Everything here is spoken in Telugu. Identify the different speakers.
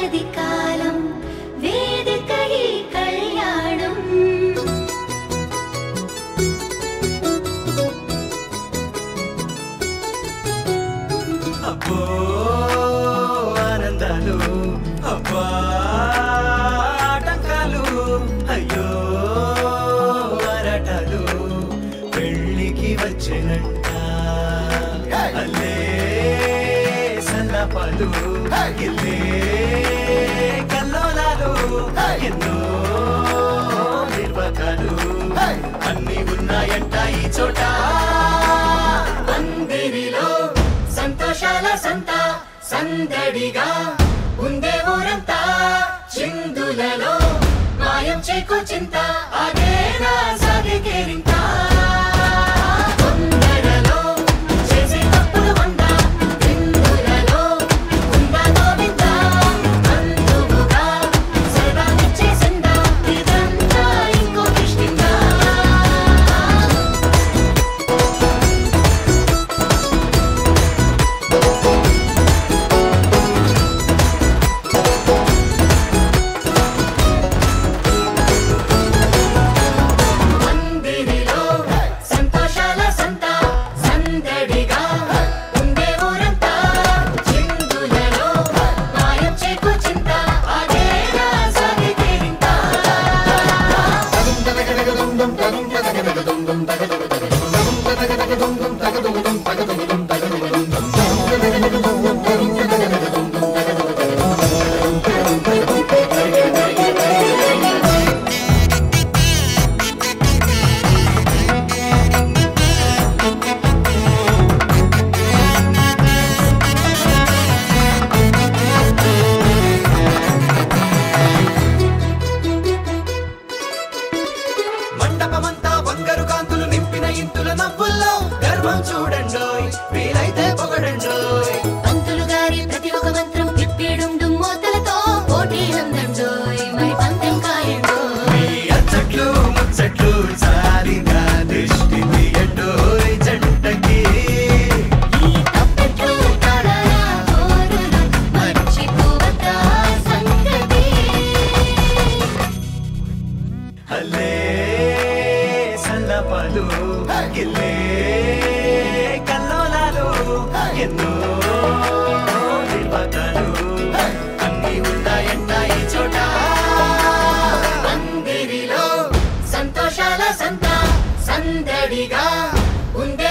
Speaker 1: ఆగది కాలం వేదిక ఈ కళ్యాణం
Speaker 2: అబ్బో ఆనందాలు అబ్బా ఆటంకాలు అయ్యో ఆరాటాలు పెళ్ళికి వచ్చేనంట అల్లే సల్లపాలు ఇల్లే కల్లోలాలు ఎన్నో నిర్వాకాలు అన్ని ఉన్నాయంట ఈ చోట
Speaker 1: పందిరిలో సంతోషాల సంత సందడిగా ఉందే ఊరంతా చిందులలో మాయం చేకో చింత అదేనా సాగే కేరింత తొందరలో చేసే తప్పులు వంద విందులలో ఉందా గోవింద అందువుగా సరదా నిచ్చేసిందా ఇదంతా ఇంకో కిష్కిందా
Speaker 2: మండపమంతా బంగారు కాంతులు నింపిన ఇంతుల నవ్వుల్లో గర్వం చూడండోయ్ వీలైతే పొగడండోయ్
Speaker 1: పంతులు గారి ప్రతి ఒక్క మంత్రం తిప్పిడుండు మోతలతో పోటీ అందండోయ్ మరి పంతం కాయండోయ్
Speaker 2: మీ అచ్చట్లు ముచ్చట్లు చాలిగా దృష్టి తీయండోయ్ జంటకి
Speaker 1: ఈ తప్పెట్లు తాళాల హోరులు మర్చిపోవద్దా సంగతి
Speaker 2: అల్లే సల్లపాలు గిల్లే కల్లోలాలు ఎన్నో నిర్వాకాలు అన్ని ఉన్నాయంట ఈ చోట
Speaker 1: పందిరిలో సంతోషాల సంత సందడిగా ఉందే